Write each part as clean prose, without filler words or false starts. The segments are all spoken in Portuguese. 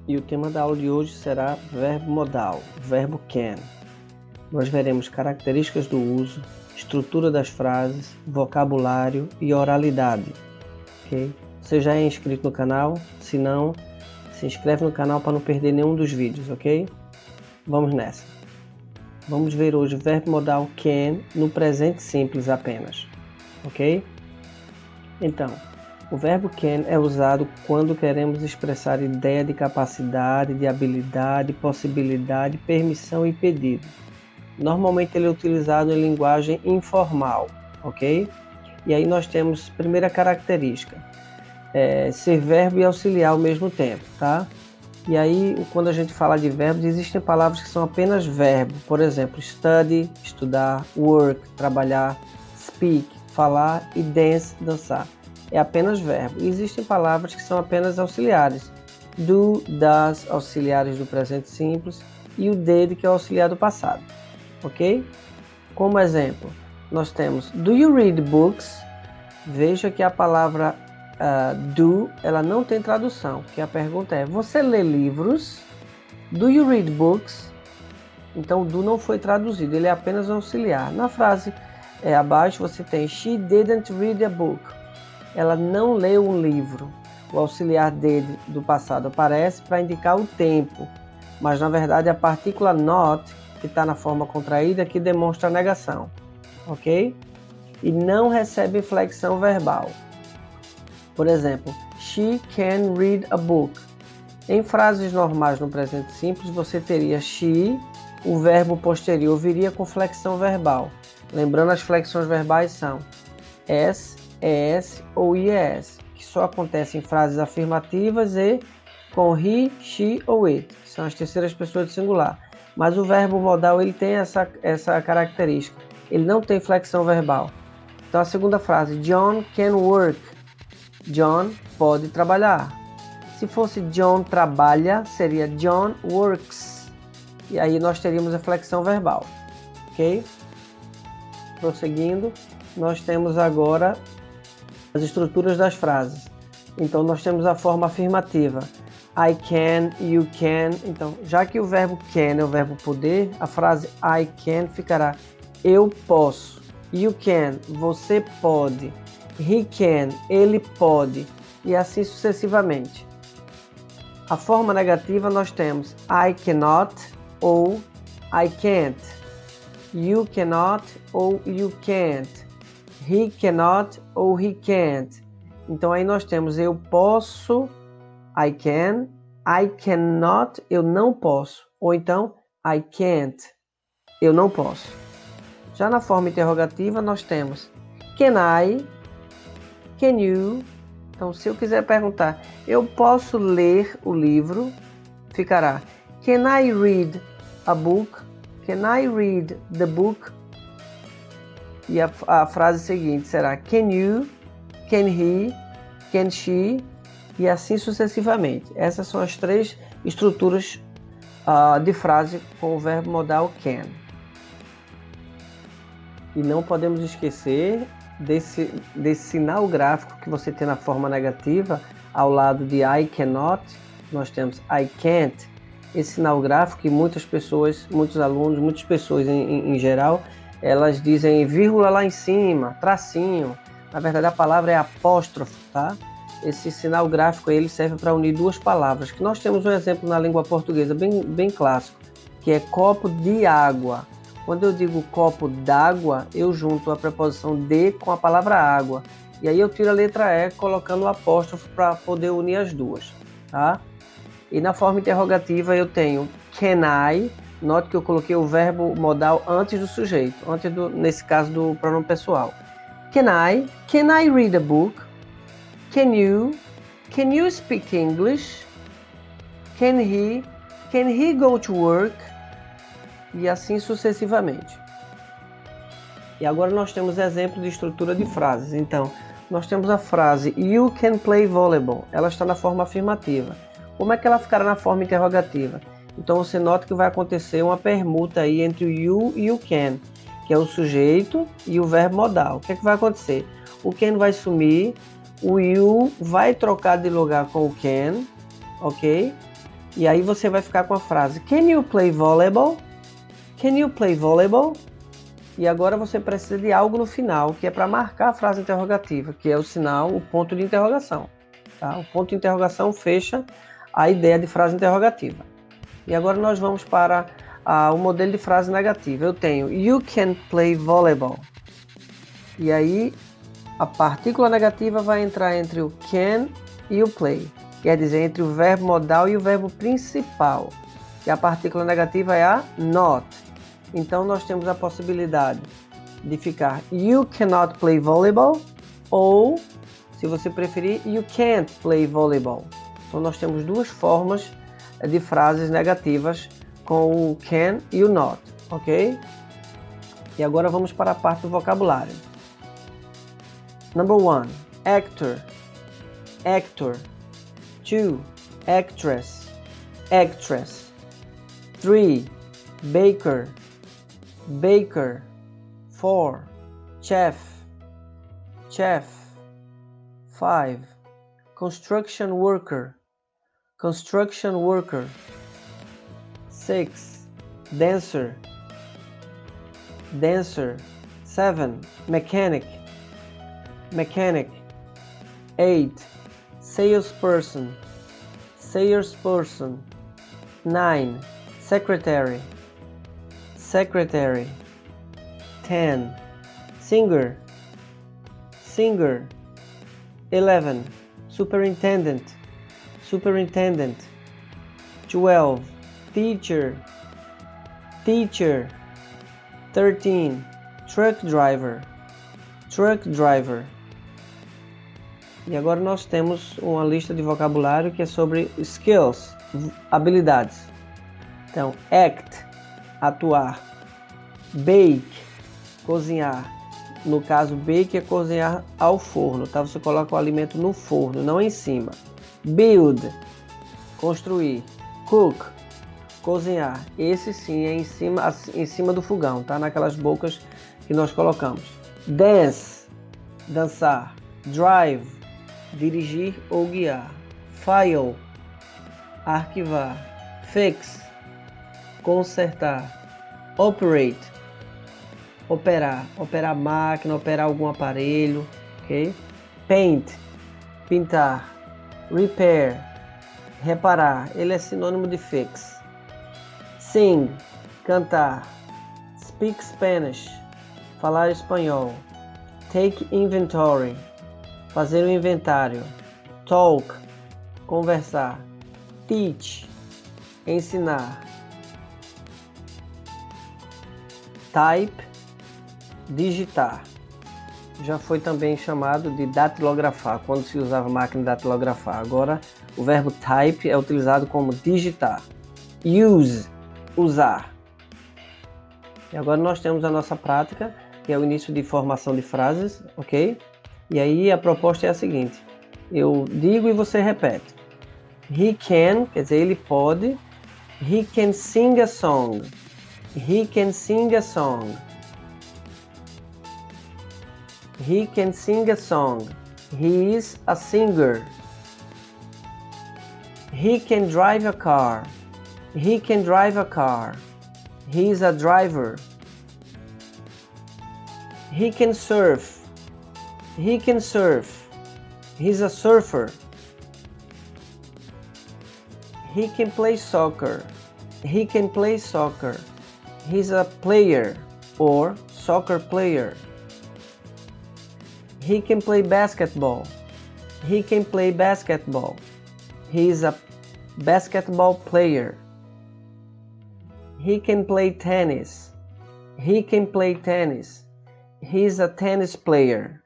E o tema da aula de hoje será verbo modal, verbo can. Nós veremos características do uso, estrutura das frases, vocabulário e oralidade. Ok? Você já é inscrito no canal? Se não, se inscreve no canal para não perder nenhum dos vídeos, ok? Vamos nessa. Vamos ver hoje o verbo modal can no presente simples apenas, ok? Então, o verbo can é usado quando queremos expressar ideia de capacidade, de habilidade, possibilidade, permissão e pedido. Normalmente ele é utilizado em linguagem informal, ok? E aí nós temos primeira característica, ser verbo e auxiliar ao mesmo tempo, tá? E aí, quando a gente fala de verbos, existem palavras que são apenas verbo. Por exemplo, study, estudar, work, trabalhar, speak, falar e dance, dançar. É apenas verbo. E existem palavras que são apenas auxiliares. Do, does, auxiliares do presente simples, e o did, que é o auxiliar do passado. Ok? Como exemplo, nós temos do you read books? Veja que a palavra do, ela não tem tradução, que a pergunta é, você lê livros? Do you read books? Então o do não foi traduzido, ele é apenas um auxiliar. Na frase abaixo você tem she didn't read a book. Ela não leu um livro. O auxiliar did do passado aparece para indicar o tempo, mas na verdade a partícula not, que está na forma contraída, que demonstra a negação, ok? E não recebe inflexão verbal. Por exemplo, she can read a book. Em frases normais no presente simples, você teria she, o verbo posterior viria com flexão verbal. Lembrando, as flexões verbais são s, es ou ies, que só acontecem em frases afirmativas e com he, she ou it, que são as terceiras pessoas de singular. Mas o verbo modal ele tem essa característica, ele não tem flexão verbal. Então a segunda frase, John can work. John pode trabalhar. Se fosse John trabalha, seria John works. E aí nós teríamos a flexão verbal, ok? Prosseguindo, nós temos agora as estruturas das frases. Então nós temos a forma afirmativa. I can, you can. Então, já que o verbo can é o verbo poder, a frase I can ficará eu posso. You can, você pode. He can, ele pode, e assim sucessivamente. A forma negativa nós temos I cannot ou I can't. You cannot ou you can't. He cannot ou he can't. Então aí nós temos eu posso, I can. I cannot, eu não posso. Ou então I can't, eu não posso. Já na forma interrogativa nós temos can I, can you. Então, se eu quiser perguntar, eu posso ler o livro? Ficará, can I read a book? Can I read the book? E a frase seguinte será, can you, can he, can she? E assim sucessivamente. Essas são as três estruturas de frase com o verbo modal can. E não podemos esquecer desse sinal gráfico que você tem na forma negativa, ao lado de I cannot, nós temos I can't. Esse sinal gráfico que muitas pessoas, muitos alunos, muitas pessoas em geral, elas dizem vírgula lá em cima, tracinho. Na verdade a palavra é apóstrofo, tá? Esse sinal gráfico ele serve para unir duas palavras, que nós temos um exemplo na língua portuguesa bem clássico, que é copo de água. Quando eu digo copo d'água, eu junto a preposição de com a palavra água. E aí eu tiro a letra E colocando o apóstrofo para poder unir as duas, tá? E na forma interrogativa eu tenho can I, note que eu coloquei o verbo modal antes do sujeito, nesse caso do pronome pessoal. Can I read a book? Can you speak English? Can he go to work? E assim sucessivamente. E agora nós temos exemplo de estrutura de frases. Então, nós temos a frase You can play volleyball. Ela está na forma afirmativa. Como é que ela ficará na forma interrogativa? Então, você nota que vai acontecer uma permuta aí entre o you e o can, que é o sujeito e o verbo modal. O que é que vai acontecer? O can vai sumir, o you vai trocar de lugar com o can, ok? E aí você vai ficar com a frase Can you play volleyball? Can you play volleyball? E agora você precisa de algo no final, que é para marcar a frase interrogativa, que é o sinal, o ponto de interrogação. Tá? O ponto de interrogação fecha a ideia de frase interrogativa. E agora nós vamos para o modelo de frase negativa. Eu tenho You can play volleyball. E aí a partícula negativa vai entrar entre o can e o play. Quer dizer, entre o verbo modal e o verbo principal. E a partícula negativa é a not. Então nós temos a possibilidade de ficar You cannot play volleyball ou, se você preferir, You can't play volleyball. Então nós temos duas formas de frases negativas com o can e o not, ok? E agora vamos para a parte do vocabulário. Number 1, actor, actor. 2, actress, actress. 3, baker, baker. 4, chef, chef. 5, construction worker, construction worker. 6, dancer, dancer. 7, mechanic, mechanic. 8, salesperson, salesperson. 9, secretary, secretary. 10, singer, singer. 11, superintendent, superintendent. 12, teacher, teacher. 13, truck driver, truck driver. E agora nós temos uma lista de vocabulário que é sobre skills, habilidades. Então, act, atuar. Bake, cozinhar. No caso, bake é cozinhar ao forno, tá? Você coloca o alimento no forno, não em cima. Build, construir. Cook, cozinhar. Esse sim é em cima do fogão, tá? Naquelas bocas que nós colocamos. Dance, dançar. Drive, dirigir ou guiar. File, arquivar. Fix, consertar. Operate, operar, operar máquina, operar algum aparelho, ok? Paint, pintar. Repair, reparar, ele é sinônimo de fix. Sing, cantar. Speak Spanish, falar espanhol. Take inventory, fazer o inventário. Talk, conversar. Teach, ensinar. Type, digitar. Já foi também chamado de datilografar, quando se usava máquina de datilografar. Agora, o verbo type é utilizado como digitar. Use, usar. E agora nós temos a nossa prática, que é o início de formação de frases, ok? E aí a proposta é a seguinte. Eu digo e você repete. He can, quer dizer, ele pode. He can sing a song. He can sing a song. He can sing a song. He is a singer. He can drive a car. He can drive a car. He is a driver. He can surf. He can surf. He's a surfer. He can play soccer. He can play soccer. He's a player or soccer player. He can play basketball. He can play basketball. He is a basketball player. He can play tennis. He can play tennis. He is a tennis player.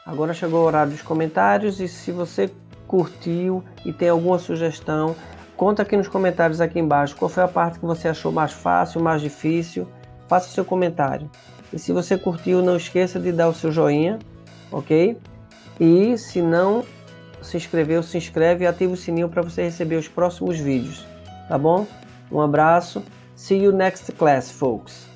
Agora chegou o horário dos comentários e se você curtiu e tem alguma sugestão, conta aqui nos comentários aqui embaixo qual foi a parte que você achou mais fácil, mais difícil. Faça seu comentário. E se você curtiu, não esqueça de dar o seu joinha, ok? E se não se inscreveu, se inscreve e ativa o sininho para você receber os próximos vídeos, tá bom? Um abraço. See you next class, folks.